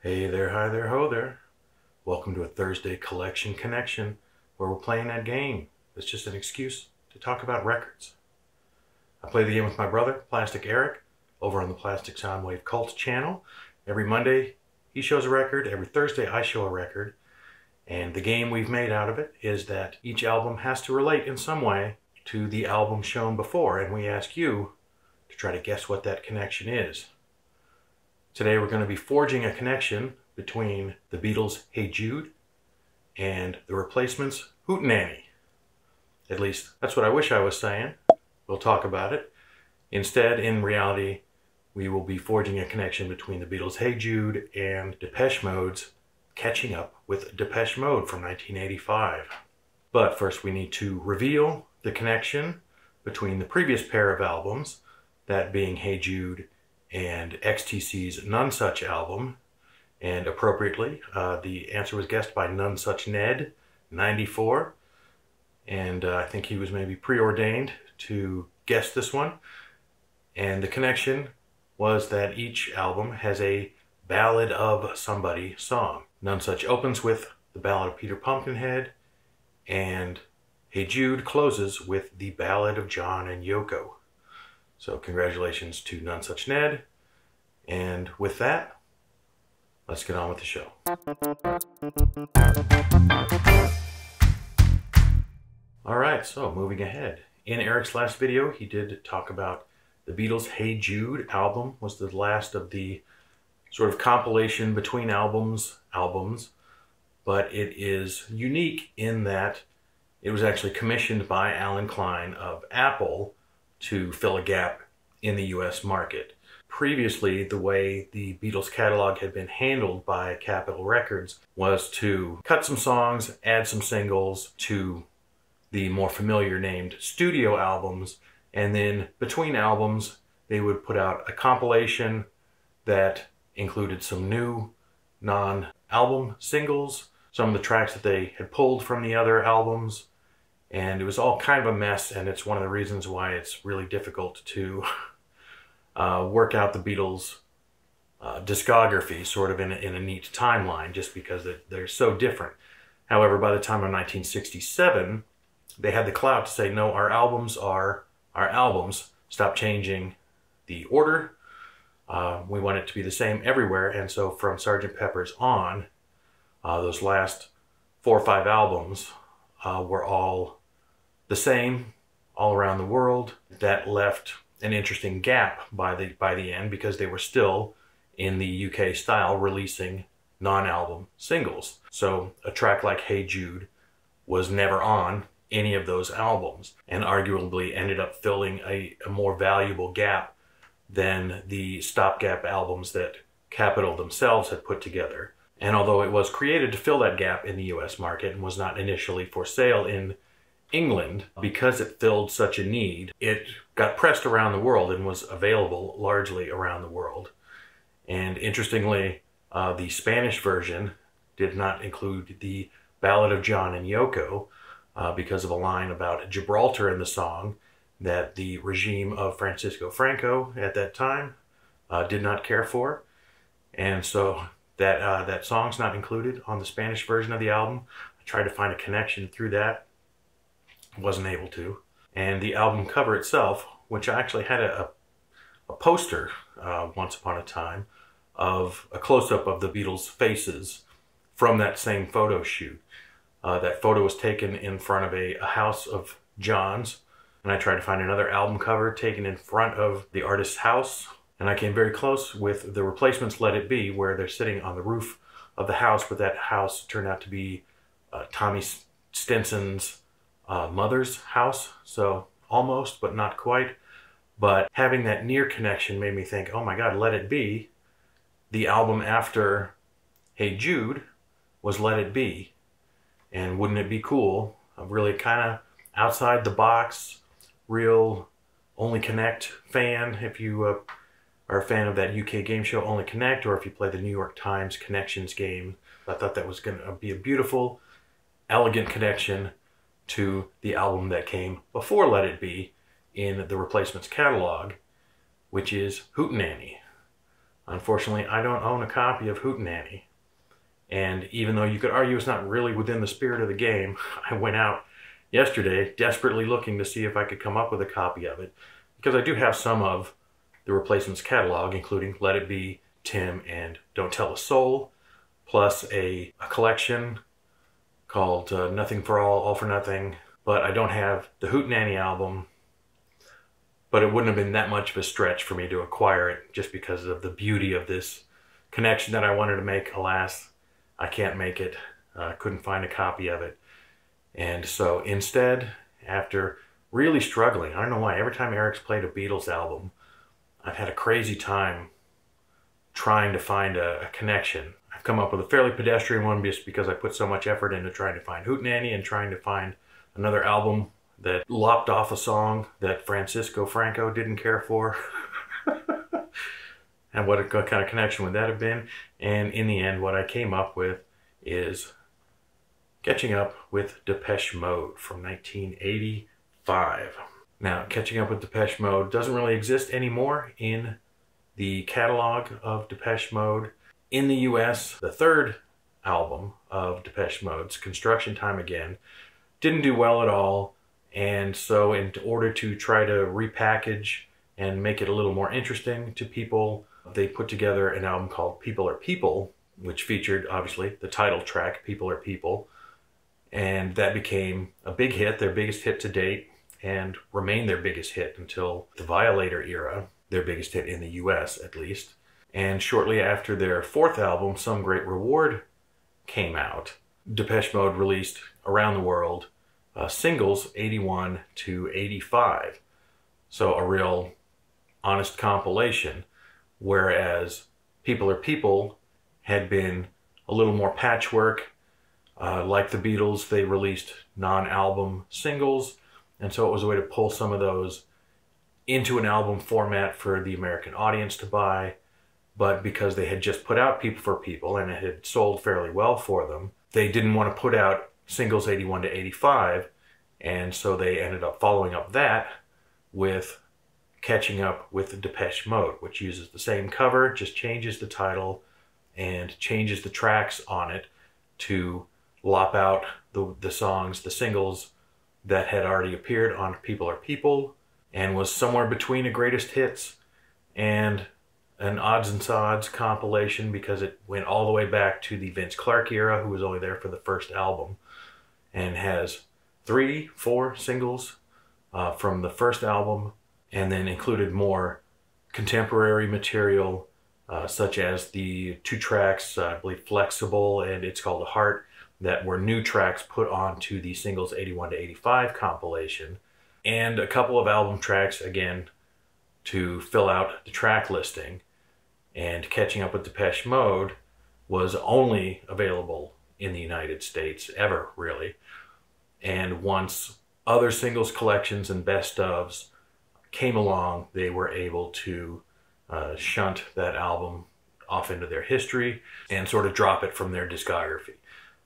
Hey there, hi there, ho there. Welcome to a Thursday collection connection where we're playing that game. It's just an excuse to talk about records. I play the game with my brother, Plastic Eric, over on the Plastic Soundwave Cult channel. Every Monday he shows a record, every Thursday I show a record. And the game we've made out of it is that each album has to relate in some way to the album shown before, and we ask you to try to guess what that connection is. Today we're going to be forging a connection between the Beatles' Hey Jude and the Replacements' Hootenanny. At least, that's what I wish I was saying. We'll talk about it. Instead, in reality, we will be forging a connection between the Beatles' Hey Jude and Depeche Mode's Catching Up with Depeche Mode from 1985. But first we need to reveal the connection between the previous pair of albums, that being Hey Jude and XTC's None Such album, and appropriately the answer was guessed by None Such Ned 94, and I think he was maybe preordained to guess this one. And the connection was that each album has a Ballad of Somebody song. None Such opens with the Ballad of Peter Pumpkinhead, and Hey Jude closes with the Ballad of John and Yoko. So congratulations to None Such Ned. And with that, let's get on with the show. Alright, so moving ahead. In Eric's last video, he did talk about the Beatles' Hey Jude album was the last of the sort of compilation between albums, but it is unique in that it was actually commissioned by Alan Klein of Apple to fill a gap in the US market. Previously, the way the Beatles catalog had been handled by Capitol Records was to cut some songs, add some singles to the more familiar named studio albums, and then between albums they would put out a compilation that included some new non-album singles, some of the tracks that they had pulled from the other albums, and it was all kind of a mess, and it's one of the reasons why it's really difficult to work out the Beatles' discography sort of in a neat timeline, just because they're so different. However, by the time of 1967, they had the clout to say, no, our albums are our albums. Stop changing the order. We want it to be the same everywhere. And so from Sgt. Pepper's on, those last 4 or 5 albums were all the same all around the world. That left an interesting gap by the end, because they were still in the UK style releasing non-album singles. So a track like Hey Jude was never on any of those albums, and arguably ended up filling a more valuable gap than the stopgap albums that Capitol themselves had put together. And although it was created to fill that gap in the US market and was not initially for sale in England, because it filled such a need, it got pressed around the world and was available largely around the world. And interestingly, the Spanish version did not include the Ballad of John and Yoko because of a line about Gibraltar in the song that the regime of Francisco Franco at that time did not care for. And so that song's not included on the Spanish version of the album. I tried to find a connection through that. Wasn't able to. And the album cover itself, which I actually had a poster once upon a time of a close-up of the Beatles' faces from that same photo shoot. That photo was taken in front of a house of John's, and I tried to find another album cover taken in front of the artist's house, and I came very close with the Replacements' Let It Be, where they're sitting on the roof of the house, but that house turned out to be Tommy Stinson's mother's house, so almost, but not quite. But having that near connection made me think, oh my god, Let It Be, the album after Hey Jude, was Let It Be. And wouldn't it be cool, a really kind of outside the box, real Only Connect fan, if you are a fan of that UK game show Only Connect, or if you play the New York Times Connections game. I thought that was going to be a beautiful, elegant connection to the album that came before Let It Be in the Replacements catalog, which is Hootenanny. Unfortunately, I don't own a copy of Hootenanny. And even though you could argue it's not really within the spirit of the game, I went out yesterday desperately looking to see if I could come up with a copy of it, because I do have some of the Replacements catalog, including Let It Be, Tim, and Don't Tell a Soul, plus a collection called Nothing for All for Nothing. But I don't have the Hootenanny album, but it wouldn't have been that much of a stretch for me to acquire it just because of the beauty of this connection that I wanted to make. Alas, I can't make it. Couldn't find a copy of it. And so instead, after really struggling, I don't know why, every time Eric's played a Beatles album, I've had a crazy time trying to find a connection. I've come up with a fairly pedestrian one just because I put so much effort into trying to find Hootenanny and trying to find another album that lopped off a song that Francisco Franco didn't care for. And what kind of connection would that have been? And in the end, what I came up with is Catching Up with Depeche Mode from 1985. Now, Catching Up with Depeche Mode doesn't really exist anymore in the catalog of Depeche Mode. In the US, the third album of Depeche Mode's, Construction Time Again, didn't do well at all. And so in order to try to repackage and make it a little more interesting to people, they put together an album called People Are People, which featured, obviously, the title track, People Are People. And that became a big hit, their biggest hit to date, and remained their biggest hit until the Violator era, their biggest hit in the US at least. And shortly after their fourth album, Some Great Reward, came out, Depeche Mode released around the world singles 81 to 85. So a real honest compilation, whereas People Are People had been a little more patchwork. Like the Beatles, they released non-album singles, and so it was a way to pull some of those into an album format for the American audience to buy. But because they had just put out People for People and it had sold fairly well for them, they didn't want to put out singles 81 to 85, and so they ended up following up that with Catching Up with Depeche Mode, which uses the same cover, just changes the title and changes the tracks on it to lop out the songs, the singles that had already appeared on People Are People, and was somewhere between a greatest hits and an odds and sods compilation, because it went all the way back to the Vince Clarke era, who was only there for the first album, and has 3-4 singles from the first album, and then included more contemporary material, such as the 2 tracks, I believe Flexible and It's Called a Heart, that were new tracks put onto the singles 81 to 85 compilation, and a couple of album tracks, again, to fill out the track listing. And Catching Up with Depeche Mode was only available in the United States, ever, really. And once other singles collections and best ofs came along, they were able to shunt that album off into their history and sort of drop it from their discography.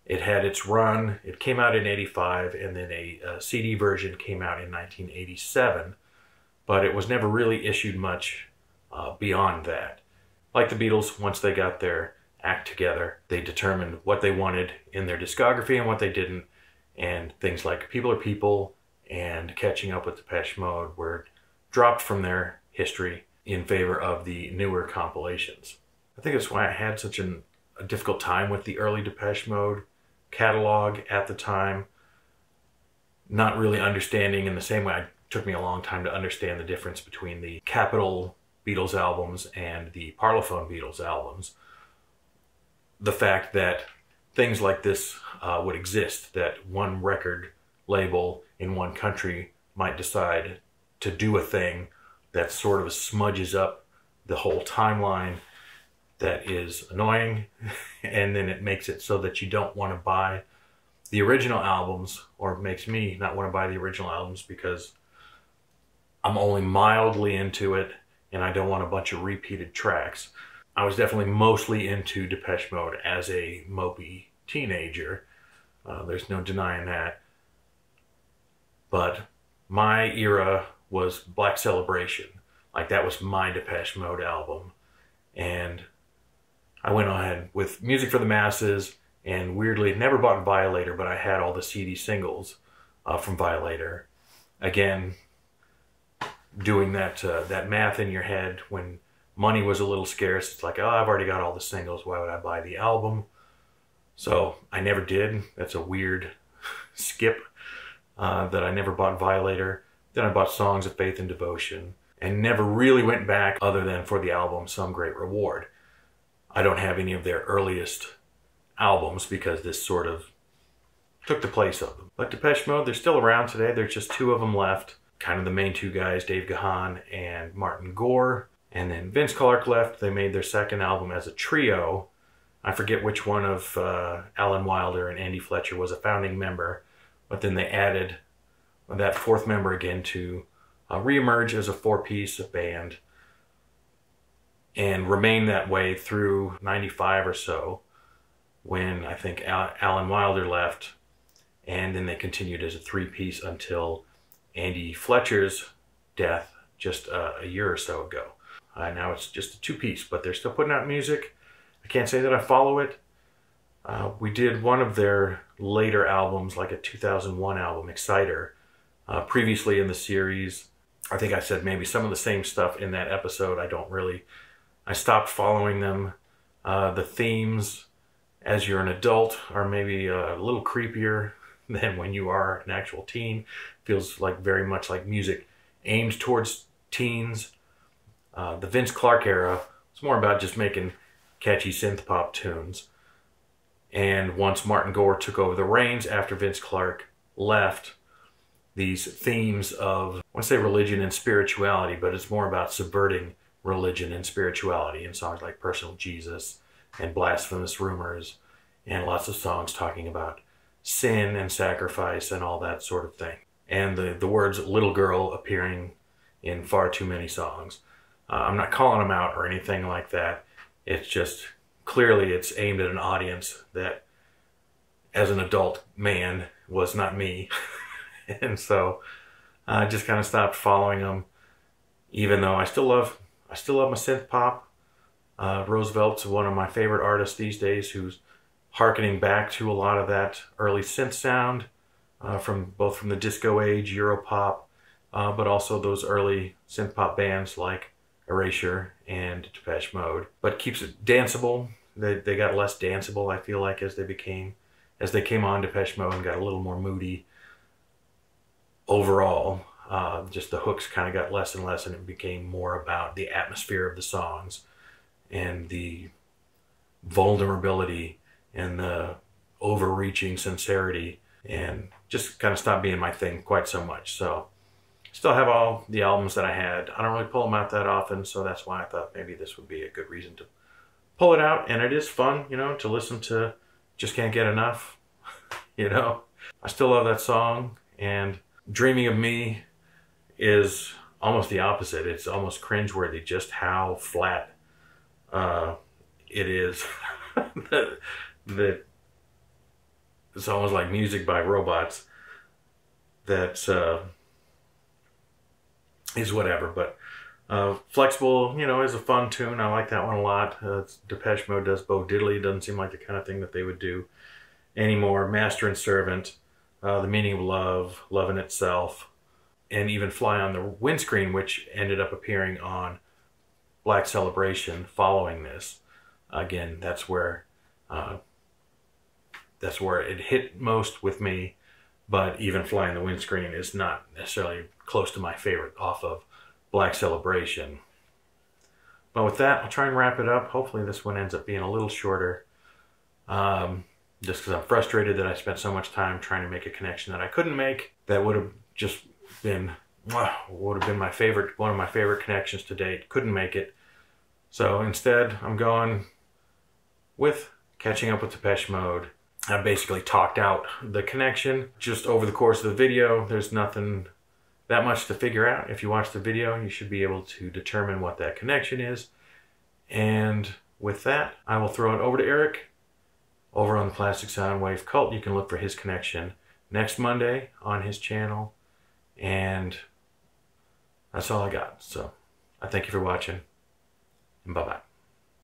It had its run. It came out in 85, and then a CD version came out in 1987, but it was never really issued much beyond that. Like the Beatles, once they got their act together, they determined what they wanted in their discography and what they didn't, and things like People Are People and Catching Up with Depeche Mode were dropped from their history in favor of the newer compilations. I think that's why I had such a difficult time with the early Depeche Mode catalog at the time, not really understanding in the same way. It took me a long time to understand the difference between the Capitol Beatles albums and the Parlophone Beatles albums. The fact that things like this would exist, that one record label in one country might decide to do a thing that sort of smudges up the whole timeline, that is annoying, and then it makes it so that you don't want to buy the original albums, or makes me not want to buy the original albums because I'm only mildly into it and I don't want a bunch of repeated tracks. I was definitely mostly into Depeche Mode as a mopey teenager. There's no denying that. But my era was Black Celebration. Like, that was my Depeche Mode album. And I went ahead with Music for the Masses, and weirdly, never bought Violator, but I had all the CD singles from Violator. Again, doing that math in your head when money was a little scarce. It's like, oh, I've already got all the singles. Why would I buy the album? So I never did. That's a weird skip that I never bought Violator. Then I bought Songs of Faith and Devotion and never really went back other than for the album Some Great Reward. I don't have any of their earliest albums because this sort of took the place of them. But Depeche Mode, they're still around today. There's just two of them left. Kind of the main two guys, Dave Gahan and Martin Gore. And then Vince Clarke left. They made their second album as a trio. I forget which one of Alan Wilder and Andy Fletcher was a founding member, but then they added that fourth member again to reemerge as a four-piece band and remain that way through 95 or so, when I think Alan Wilder left, and then they continued as a three-piece until Andy Fletcher's death just a year or so ago. Now it's just a two-piece, but they're still putting out music. I can't say that I follow it. We did one of their later albums, like a 2001 album, Exciter, previously in the series. I think I said maybe some of the same stuff in that episode. I stopped following them. The themes, as you're an adult, are maybe a little creepier than when you are an actual teen. Feels like very much like music aimed towards teens. The Vince Clarke era was more about just making catchy synth pop tunes. And once Martin Gore took over the reins after Vince Clarke left, these themes of, I want to say religion and spirituality, but it's more about subverting religion and spirituality in songs like Personal Jesus and Blasphemous Rumors, and lots of songs talking about sin and sacrifice and all that sort of thing. And the words little girl appearing in far too many songs. I'm not calling them out or anything like that. It's just, clearly it's aimed at an audience that, as an adult man, was not me. And so I just kind of stopped following them, even though I still love my synth pop. Roosevelt's one of my favorite artists these days, who's hearkening back to a lot of that early synth sound, both from the disco age, Europop, but also those early synth pop bands like Erasure and Depeche Mode, but keeps it danceable. They got less danceable, I feel like, as they came on Depeche Mode and got a little more moody overall. Just the hooks kind of got less and less, and it became more about the atmosphere of the songs and the vulnerability and the overreaching sincerity, and just kind of stopped being my thing quite so much. So still have all the albums that I had. I don't really pull them out that often, so that's why I thought maybe this would be a good reason to pull it out. And it is fun, you know, to listen to. Just Can't Get Enough, you know. I still love that song, and Dreaming of Me is almost the opposite. It's almost cringeworthy just how flat it is. that it's almost like music by robots. That is whatever, but Flexible, you know, is a fun tune. I like that one a lot. Depeche Mode does Bo Diddley. It doesn't seem like the kind of thing that they would do anymore. Master and Servant, The Meaning of Love, Love in Itself, and even Fly on the Windscreen, which ended up appearing on Black Celebration following this. Again, that's where it hit most with me, but even Fly on the Windscreen is not necessarily close to my favorite off of Black Celebration. But with that, I'll try and wrap it up. Hopefully this one ends up being a little shorter. Just because I'm frustrated that I spent so much time trying to make a connection that I couldn't make. That would have just been, one of my favorite connections to date. Couldn't make it. So instead, I'm going with Catching Up with Depeche Mode. I basically talked out the connection just over the course of the video. There's nothing that much to figure out. If you watch the video, you should be able to determine what that connection is. And with that, I will throw it over to Eric over on the Plastic Soundwave Cult. You can look for his connection next Monday on his channel. And that's all I got. So I thank you for watching, and bye-bye.